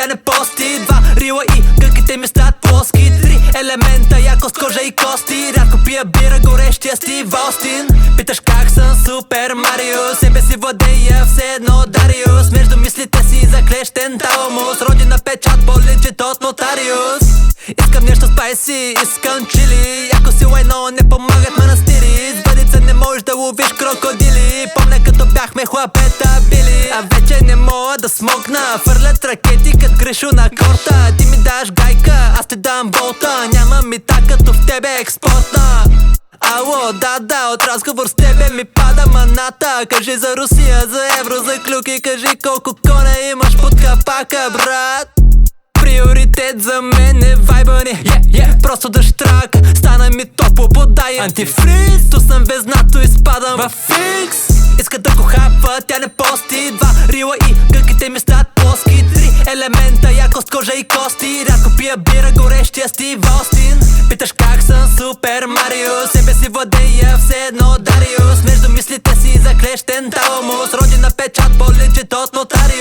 тя не пости. Два рила и гъките ми стават плоски. Три елемента, якост, кожа и кости. Рядко пия бира, горещия Стив Остин. Питаш как съм Супер Марио, себе си владея все едно Дариус. Между мислите си заклещен таламус, родина печат по-легит от нотариус. Искам нещо спайси, искам чили. Яко си лайно, не помагат манастири. С бъдица не можеш да ловиш крокодили. Помня като бяхме хлапета били. А вече не мога да смогна. Фърлят ракети кът Гришо на корта. Ти ми даш гайка, аз ти дам болта. Няма мита като в тебе експортна. Ало, да, от разговор с тебе ми пада маната. Кажи за Русия, за евро, за клюки. Кажи колко коня имаш под капака, брат. Приоритет за мен е вайба ни, просто дъщрак. Стана ми топло, подай антифриз. Ту съм везнато, изпадам във фикс. Иска да го хапа, тя не пости. Два рила и гъките ми стават плоски. Три елемента, якост, кожа и кости. Рядко пия бира, горещия Стив Остин. Питаш как съм Супер Марио, себе си владея все едно Дариус. Между мислите си заклещен таламус, родина печат по-легит от нотариус.